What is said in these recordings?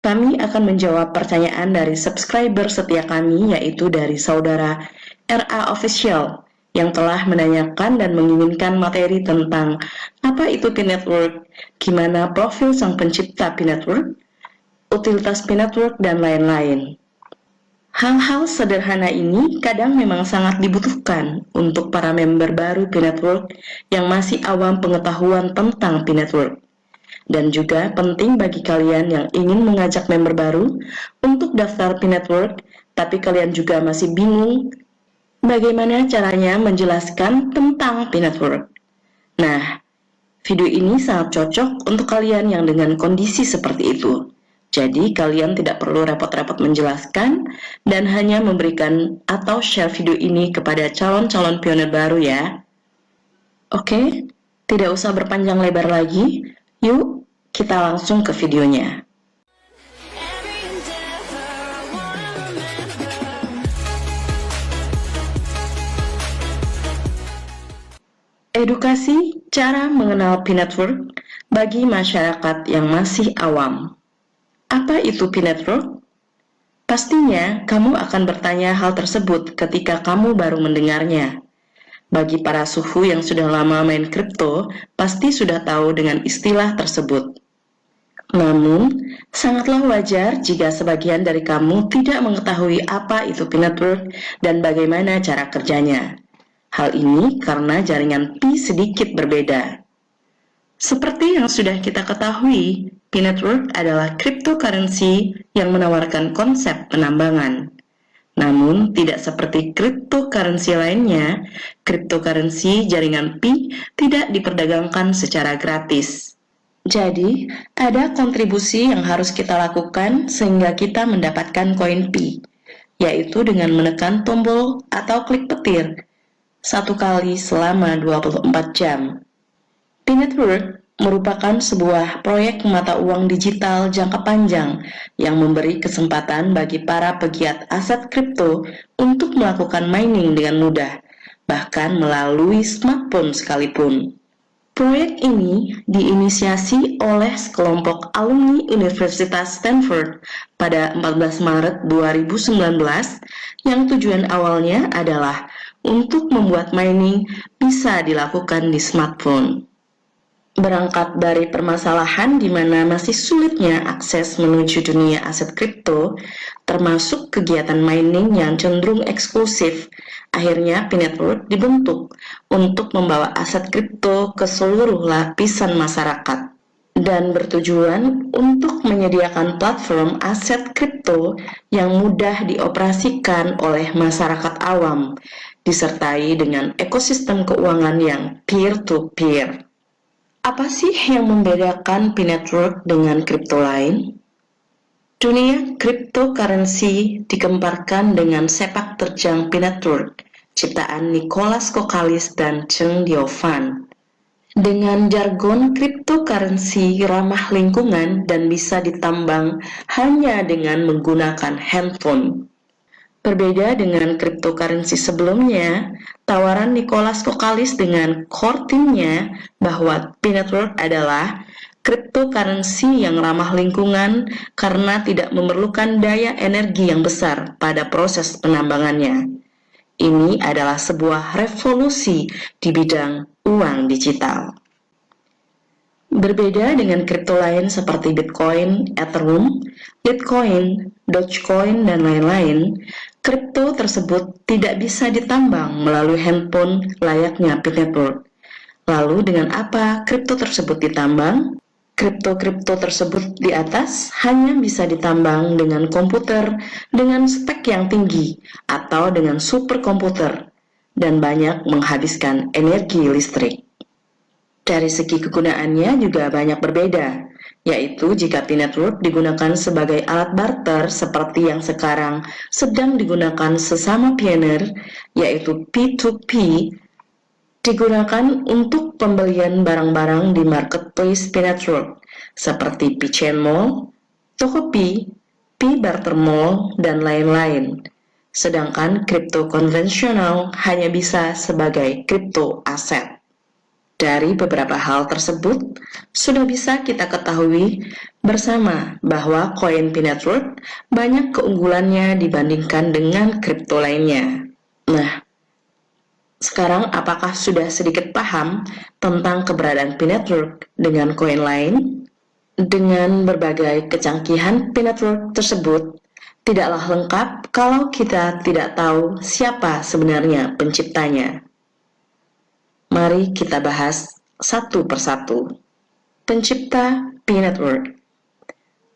Kami akan menjawab pertanyaan dari subscriber setia kami, yaitu dari saudara RA Official, yang telah menanyakan dan menginginkan materi tentang apa itu P-Network, gimana profil sang pencipta P-Network, utilitas P-Network, dan lain-lain. Hal-hal sederhana ini kadang memang sangat dibutuhkan untuk para member baru P-Network yang masih awam pengetahuan tentang P-Network. Dan juga penting bagi kalian yang ingin mengajak member baru untuk daftar P-Network, tapi kalian juga masih bingung bagaimana caranya menjelaskan tentang P-Network. Nah, video ini sangat cocok untuk kalian yang dengan kondisi seperti itu. Jadi kalian tidak perlu repot-repot menjelaskan dan hanya memberikan atau share video ini kepada calon-calon pionir baru ya. Oke, tidak usah berpanjang lebar lagi. Yuk, kita langsung ke videonya. Edukasi cara mengenal P-Network bagi masyarakat yang masih awam. Apa itu P-Network? Pastinya kamu akan bertanya hal tersebut ketika kamu baru mendengarnya. Bagi para suhu yang sudah lama main kripto, pasti sudah tahu dengan istilah tersebut. Namun, sangatlah wajar jika sebagian dari kamu tidak mengetahui apa itu P-Network dan bagaimana cara kerjanya. Hal ini karena jaringan Pi sedikit berbeda. Seperti yang sudah kita ketahui, P-Network adalah cryptocurrency yang menawarkan konsep penambangan. Namun, tidak seperti cryptocurrency lainnya, cryptocurrency jaringan Pi tidak diperdagangkan secara gratis. Jadi, ada kontribusi yang harus kita lakukan sehingga kita mendapatkan koin Pi, yaitu dengan menekan tombol atau klik petir satu kali selama 24 jam. P-Network merupakan sebuah proyek mata uang digital jangka panjang yang memberi kesempatan bagi para pegiat aset kripto untuk melakukan mining dengan mudah, bahkan melalui smartphone sekalipun. Proyek ini diinisiasi oleh sekelompok alumni Universitas Stanford pada 14 Maret 2019 yang tujuan awalnya adalah untuk membuat mining bisa dilakukan di smartphone. Berangkat dari permasalahan di mana masih sulitnya akses menuju dunia aset kripto, termasuk kegiatan mining yang cenderung eksklusif, akhirnya P-Network dibentuk untuk membawa aset kripto ke seluruh lapisan masyarakat dan bertujuan untuk menyediakan platform aset kripto yang mudah dioperasikan oleh masyarakat awam, disertai dengan ekosistem keuangan yang peer-to-peer. Apa sih yang membedakan P-Network dengan kripto lain? Dunia cryptocurrency dikemparkan dengan sepak terjang P-Network, ciptaan Nicholas Kokalis dan Cheng Diofan. Dengan jargon cryptocurrency ramah lingkungan dan bisa ditambang hanya dengan menggunakan handphone. Berbeda dengan cryptocurrency sebelumnya, tawaran Nicholas Kokalis dengan core team-nya bahwa P-Network adalah cryptocurrency yang ramah lingkungan karena tidak memerlukan daya energi yang besar pada proses penambangannya. Ini adalah sebuah revolusi di bidang uang digital. Berbeda dengan kripto lain seperti Bitcoin, Ethereum, Litecoin, Dogecoin, dan lain-lain, kripto tersebut tidak bisa ditambang melalui handphone layaknya P-Network. Lalu dengan apa kripto tersebut ditambang? Kripto-kripto tersebut di atas hanya bisa ditambang dengan komputer dengan spek yang tinggi atau dengan superkomputer dan banyak menghabiskan energi listrik. Dari segi kegunaannya juga banyak berbeda, yaitu jika P-Network digunakan sebagai alat barter seperti yang sekarang sedang digunakan sesama pioneer, yaitu P2P, digunakan untuk pembelian barang-barang di marketplace P-Network, seperti P-Chain Mall, Tokopedia, P-Barter Mall, dan lain-lain. Sedangkan kripto konvensional hanya bisa sebagai kripto aset. Dari beberapa hal tersebut, sudah bisa kita ketahui bersama bahwa koin Pi Network banyak keunggulannya dibandingkan dengan kripto lainnya. Nah, sekarang apakah sudah sedikit paham tentang keberadaan Pi Network dengan koin lain? Dengan berbagai kecanggihan Pi Network tersebut, tidaklah lengkap kalau kita tidak tahu siapa sebenarnya penciptanya. Mari kita bahas satu persatu. Pencipta Pi Network.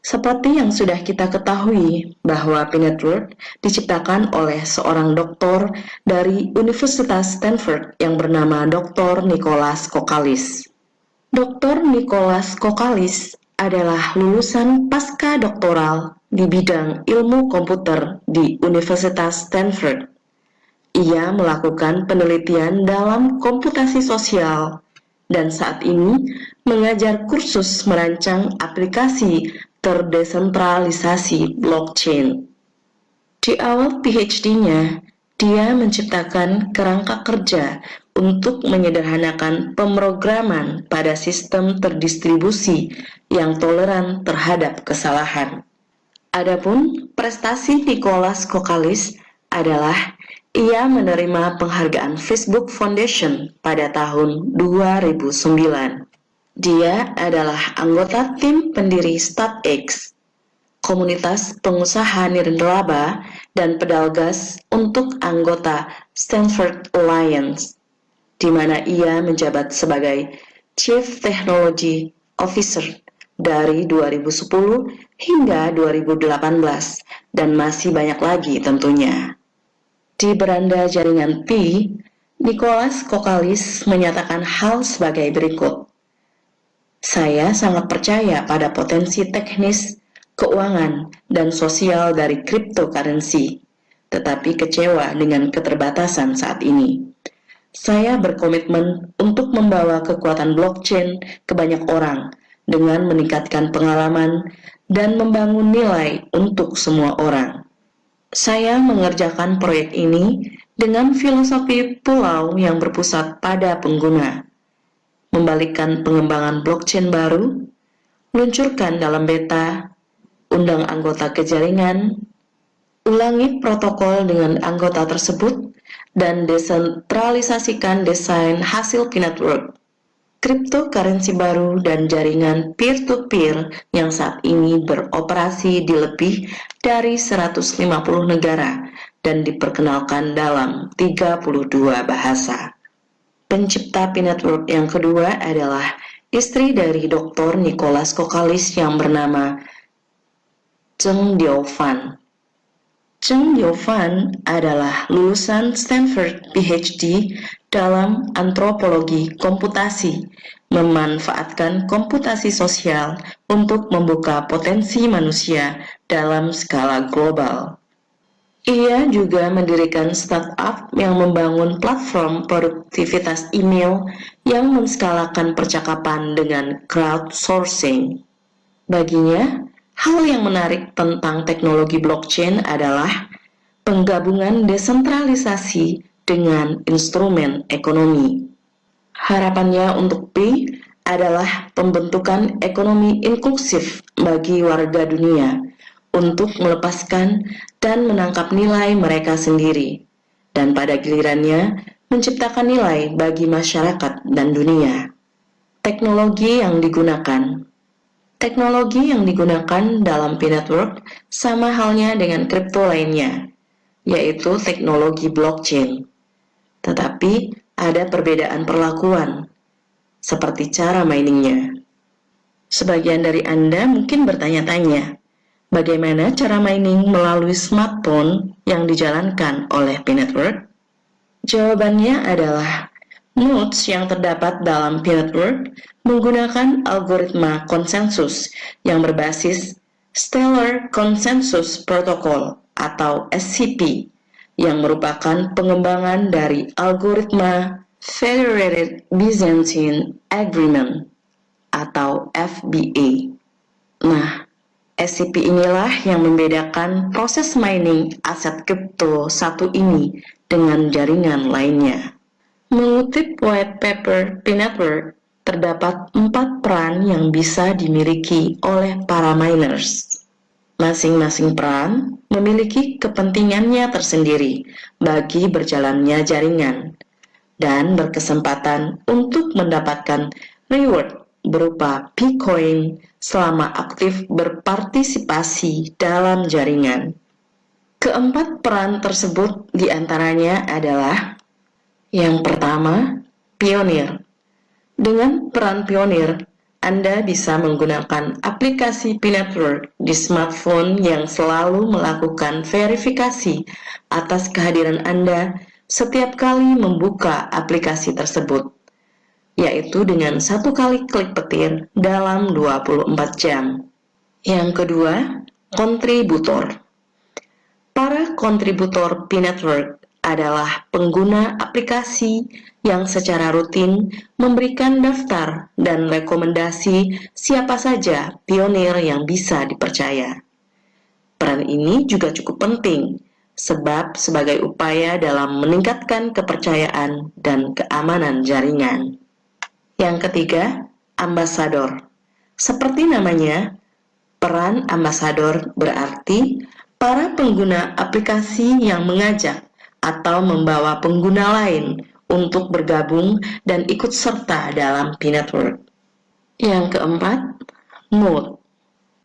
Seperti yang sudah kita ketahui bahwa Pi Network diciptakan oleh seorang doktor dari Universitas Stanford yang bernama Dr. Nicholas Kokalis. Dr. Nicholas Kokalis adalah lulusan pasca doktoral di bidang ilmu komputer di Universitas Stanford. Ia melakukan penelitian dalam komputasi sosial dan saat ini mengajar kursus merancang aplikasi terdesentralisasi blockchain. Di awal PhD-nya, dia menciptakan kerangka kerja untuk menyederhanakan pemrograman pada sistem terdistribusi yang toleran terhadap kesalahan. Adapun prestasi Nicholas Kokalis adalah ia menerima penghargaan Facebook Foundation pada tahun 2009. Dia adalah anggota tim pendiri StartX, komunitas pengusaha nirlaba dan pedal gas untuk anggota Stanford Alliance, di mana ia menjabat sebagai Chief Technology Officer dari 2010 hingga 2018, dan masih banyak lagi tentunya. Di beranda jaringan Pi, Nicholas Kokalis menyatakan hal sebagai berikut. Saya sangat percaya pada potensi teknis, keuangan, dan sosial dari cryptocurrency, tetapi kecewa dengan keterbatasan saat ini. Saya berkomitmen untuk membawa kekuatan blockchain ke banyak orang dengan meningkatkan pengalaman dan membangun nilai untuk semua orang. Saya mengerjakan proyek ini dengan filosofi pulau yang berpusat pada pengguna, membalikkan pengembangan blockchain baru, luncurkan dalam beta, undang anggota ke jaringan, ulangi protokol dengan anggota tersebut, dan desentralisasikan desain hasil Pi Network, cryptocurrency baru dan jaringan peer-to-peer yang saat ini beroperasi di lebih dari 150 negara dan diperkenalkan dalam 32 bahasa. Pencipta Pi Network yang kedua adalah istri dari Dr. Nicholas Kokalis yang bernama Cheng Diofan. Cheng Diofan adalah lulusan Stanford PhD dalam antropologi komputasi, memanfaatkan komputasi sosial untuk membuka potensi manusia dalam skala global. Ia juga mendirikan startup yang membangun platform produktivitas email yang menskalakan percakapan dengan crowdsourcing. Baginya, hal yang menarik tentang teknologi blockchain adalah penggabungan desentralisasi dengan instrumen ekonomi. Harapannya untuk Pi adalah pembentukan ekonomi inklusif bagi warga dunia untuk melepaskan dan menangkap nilai mereka sendiri, dan pada gilirannya menciptakan nilai bagi masyarakat dan dunia. Teknologi yang digunakan dalam Pi Network sama halnya dengan kripto lainnya, yaitu teknologi blockchain. Tetapi ada perbedaan perlakuan, seperti cara miningnya. Sebagian dari Anda mungkin bertanya-tanya, bagaimana cara mining melalui smartphone yang dijalankan oleh Pi Network? Jawabannya adalah nodes yang terdapat dalam Pi Network menggunakan algoritma konsensus yang berbasis Stellar Consensus Protocol atau SCP, yang merupakan pengembangan dari algoritma Federated Byzantine Agreement atau FBA. Nah, SCP inilah yang membedakan proses mining aset kripto satu ini dengan jaringan lainnya. Mengutip white paper P-Network, terdapat 4 peran yang bisa dimiliki oleh para miners. Masing-masing peran memiliki kepentingannya tersendiri bagi berjalannya jaringan dan berkesempatan untuk mendapatkan reward berupa P-Coin selama aktif berpartisipasi dalam jaringan. Keempat peran tersebut diantaranya adalah: yang pertama, pionir. Dengan peran pionir, Anda bisa menggunakan aplikasi P-Network di smartphone yang selalu melakukan verifikasi atas kehadiran Anda setiap kali membuka aplikasi tersebut, yaitu dengan 1 kali klik petir dalam 24 jam. Yang kedua, kontributor. Para kontributor P-Network adalah pengguna aplikasi yang secara rutin memberikan daftar dan rekomendasi siapa saja pionir yang bisa dipercaya. Peran ini juga cukup penting, sebab sebagai upaya dalam meningkatkan kepercayaan dan keamanan jaringan. Yang ketiga, ambasador. Seperti namanya, peran ambasador berarti para pengguna aplikasi yang mengajak atau membawa pengguna lain untuk bergabung dan ikut serta dalam P-Network. Yang keempat, node.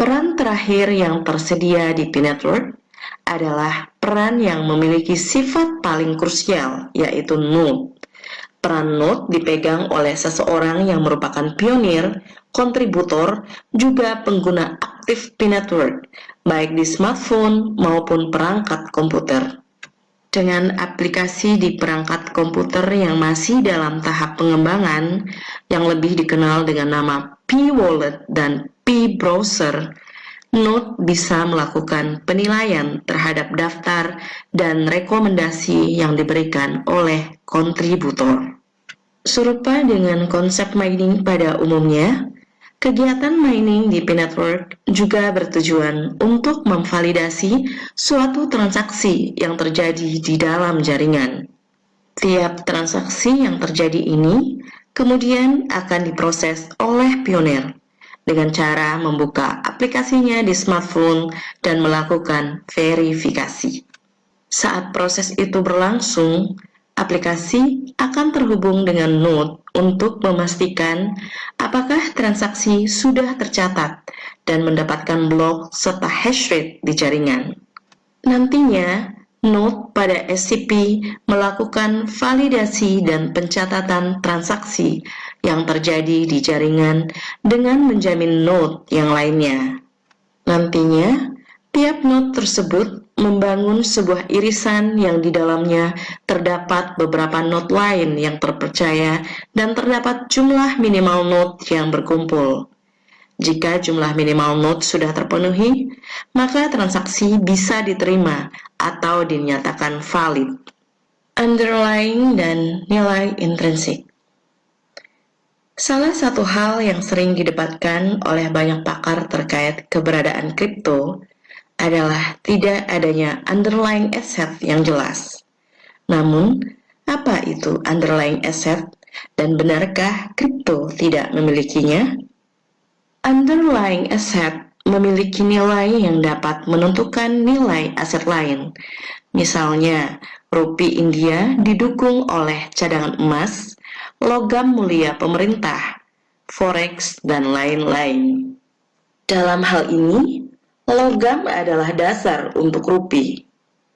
Peran terakhir yang tersedia di P-Network adalah peran yang memiliki sifat paling krusial, yaitu node. Peran node dipegang oleh seseorang yang merupakan pionir, kontributor, juga pengguna aktif P-Network, baik di smartphone maupun perangkat komputer. Dengan aplikasi di perangkat komputer yang masih dalam tahap pengembangan, yang lebih dikenal dengan nama P-Wallet dan P-Browser, Node bisa melakukan penilaian terhadap daftar dan rekomendasi yang diberikan oleh kontributor. Serupa dengan konsep mining pada umumnya, kegiatan mining di P-Network juga bertujuan untuk memvalidasi suatu transaksi yang terjadi di dalam jaringan. Tiap transaksi yang terjadi ini kemudian akan diproses oleh pionir dengan cara membuka aplikasinya di smartphone dan melakukan verifikasi. Saat proses itu berlangsung, aplikasi akan terhubung dengan node untuk memastikan apakah transaksi sudah tercatat dan mendapatkan blok serta hash rate di jaringan. Nantinya, node pada SCP melakukan validasi dan pencatatan transaksi yang terjadi di jaringan dengan menjamin node yang lainnya. Nantinya, tiap node tersebut membangun sebuah irisan yang di dalamnya terdapat beberapa node lain yang terpercaya dan terdapat jumlah minimal node yang berkumpul. Jika jumlah minimal node sudah terpenuhi, maka transaksi bisa diterima atau dinyatakan valid. Underlying dan nilai intrinsik. Salah satu hal yang sering didebatkan oleh banyak pakar terkait keberadaan kripto adalah tidak adanya underlying asset yang jelas. Namun, apa itu underlying asset dan benarkah kripto tidak memilikinya? Underlying asset memiliki nilai yang dapat menentukan nilai aset lain. Misalnya, rupiah India didukung oleh cadangan emas, logam mulia pemerintah, forex, dan lain-lain. Dalam hal ini, logam adalah dasar untuk rupiah.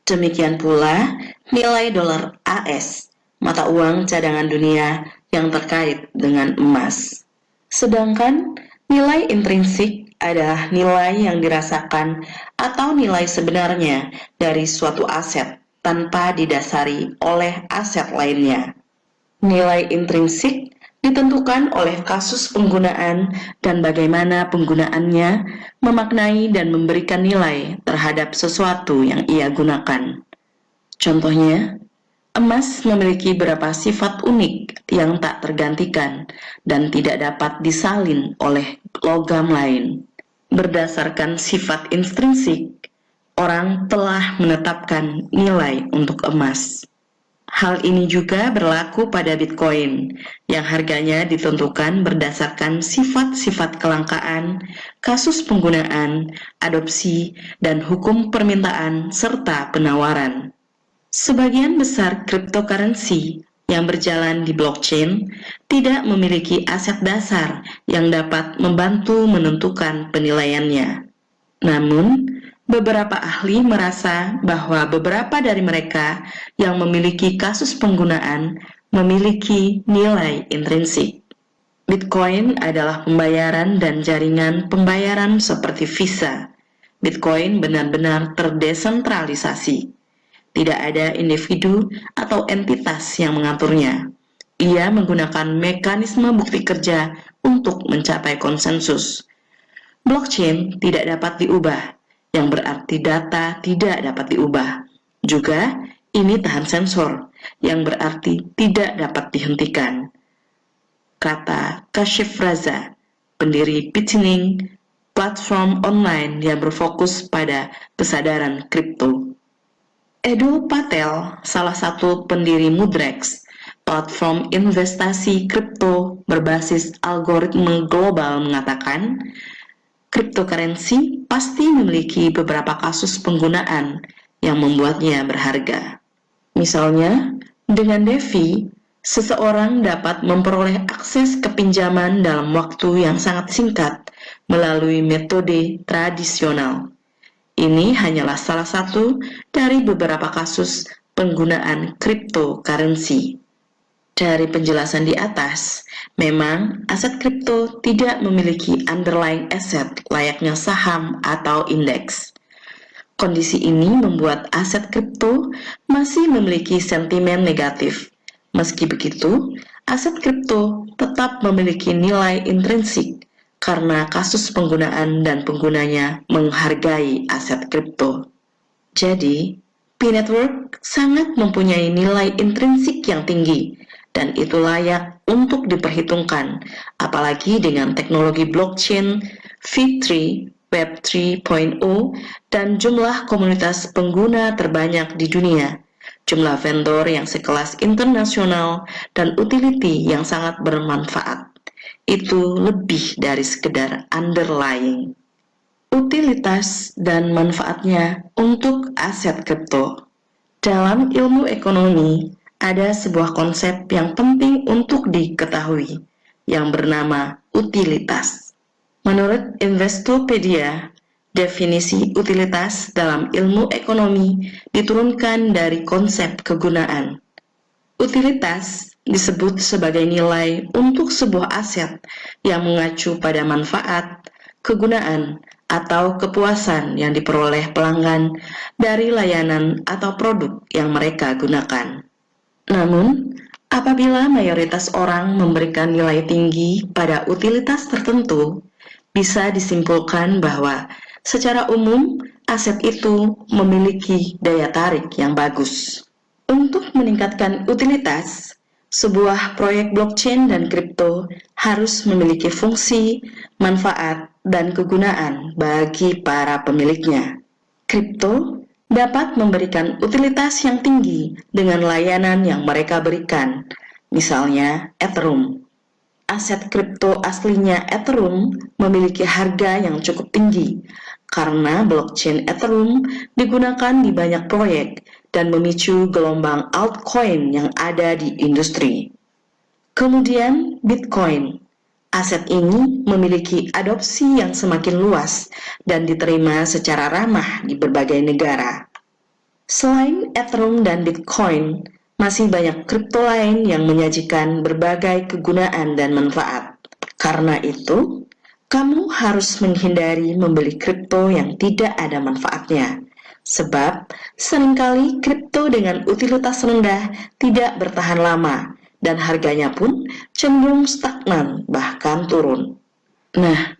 Demikian pula nilai dolar AS, mata uang cadangan dunia yang terkait dengan emas. Sedangkan nilai intrinsik adalah nilai yang dirasakan atau nilai sebenarnya dari suatu aset tanpa didasari oleh aset lainnya. Nilai intrinsik ditentukan oleh kasus penggunaan dan bagaimana penggunaannya memaknai dan memberikan nilai terhadap sesuatu yang ia gunakan. Contohnya, emas memiliki beberapa sifat unik yang tak tergantikan dan tidak dapat disalin oleh logam lain. Berdasarkan sifat intrinsik, orang telah menetapkan nilai untuk emas. Hal ini juga berlaku pada Bitcoin, yang harganya ditentukan berdasarkan sifat-sifat kelangkaan, kasus penggunaan, adopsi, dan hukum permintaan serta penawaran. Sebagian besar cryptocurrency yang berjalan di blockchain tidak memiliki aset dasar yang dapat membantu menentukan penilaiannya. Namun, beberapa ahli merasa bahwa beberapa dari mereka yang memiliki kasus penggunaan memiliki nilai intrinsik. Bitcoin adalah pembayaran dan jaringan pembayaran seperti Visa. Bitcoin benar-benar terdesentralisasi. Tidak ada individu atau entitas yang mengaturnya. Ia menggunakan mekanisme bukti kerja untuk mencapai konsensus. Blockchain tidak dapat diubah, yang berarti data tidak dapat diubah. Juga, ini tahan sensor, yang berarti tidak dapat dihentikan. Kata Kashif Raza, pendiri Bitcoin, platform online yang berfokus pada kesadaran kripto. Edul Patel, salah satu pendiri Mudrex, platform investasi kripto berbasis algoritma global, mengatakan, cryptocurrency pasti memiliki beberapa kasus penggunaan yang membuatnya berharga. Misalnya, dengan DeFi, seseorang dapat memperoleh akses ke pinjaman dalam waktu yang sangat singkat melalui metode tradisional. Ini hanyalah salah satu dari beberapa kasus penggunaan cryptocurrency. Dari penjelasan di atas, memang aset kripto tidak memiliki underlying asset layaknya saham atau indeks. Kondisi ini membuat aset kripto masih memiliki sentimen negatif. Meski begitu, aset kripto tetap memiliki nilai intrinsik karena kasus penggunaan dan penggunanya menghargai aset kripto. Jadi, P-Network sangat mempunyai nilai intrinsik yang tinggi, dan itu layak untuk diperhitungkan, apalagi dengan teknologi blockchain, V3, Web 3.0, dan jumlah komunitas pengguna terbanyak di dunia, jumlah vendor yang sekelas internasional, dan utility yang sangat bermanfaat. Itu lebih dari sekedar underlying. Utilitas dan manfaatnya untuk aset kripto. Dalam ilmu ekonomi, ada sebuah konsep yang penting untuk diketahui, yang bernama utilitas. Menurut Investopedia, definisi utilitas dalam ilmu ekonomi diturunkan dari konsep kegunaan. Utilitas disebut sebagai nilai untuk sebuah aset yang mengacu pada manfaat, kegunaan, atau kepuasan yang diperoleh pelanggan dari layanan atau produk yang mereka gunakan. Namun, apabila mayoritas orang memberikan nilai tinggi pada utilitas tertentu, bisa disimpulkan bahwa secara umum aset itu memiliki daya tarik yang bagus. Untuk meningkatkan utilitas, sebuah proyek blockchain dan kripto harus memiliki fungsi, manfaat, dan kegunaan bagi para pemiliknya. Kripto dapat memberikan utilitas yang tinggi dengan layanan yang mereka berikan, misalnya Ethereum. Aset kripto aslinya Ethereum memiliki harga yang cukup tinggi karena blockchain Ethereum digunakan di banyak proyek dan memicu gelombang altcoin yang ada di industri. Kemudian Bitcoin. Aset ini memiliki adopsi yang semakin luas dan diterima secara ramah di berbagai negara. Selain Ethereum dan Bitcoin, masih banyak kripto lain yang menyajikan berbagai kegunaan dan manfaat. Karena itu, kamu harus menghindari membeli kripto yang tidak ada manfaatnya. Sebab, seringkali kripto dengan utilitas rendah tidak bertahan lama, dan harganya pun cenderung stagnan, bahkan turun. Nah,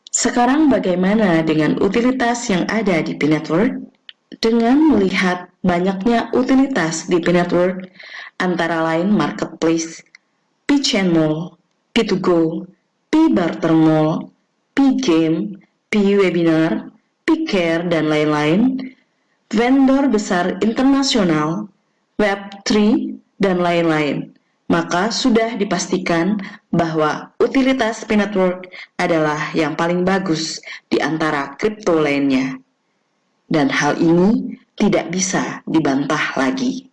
sekarang bagaimana dengan utilitas yang ada di P-Network? Dengan melihat banyaknya utilitas di P-Network, antara lain Marketplace, P-Channel, P2Go, P-Barter Mall, P-Game, P-Webinar, P-Care, dan lain-lain, vendor besar internasional, Web3, dan lain-lain, maka sudah dipastikan bahwa utilitas P-Network adalah yang paling bagus di antara kripto lainnya. Dan hal ini tidak bisa dibantah lagi.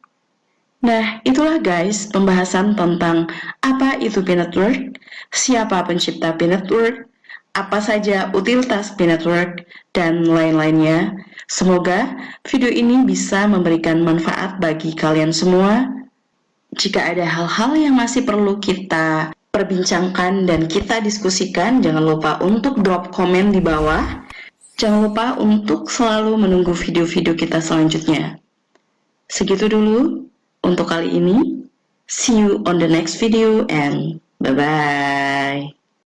Nah, itulah guys pembahasan tentang apa itu P-Network, siapa pencipta P-Network, apa saja utilitas P-Network, dan lain-lainnya. Semoga video ini bisa memberikan manfaat bagi kalian semua. Jika ada hal-hal yang masih perlu kita perbincangkan dan kita diskusikan, jangan lupa untuk drop komen di bawah. Jangan lupa untuk selalu menunggu video-video kita selanjutnya. Segitu dulu untuk kali ini. See you on the next video and bye-bye.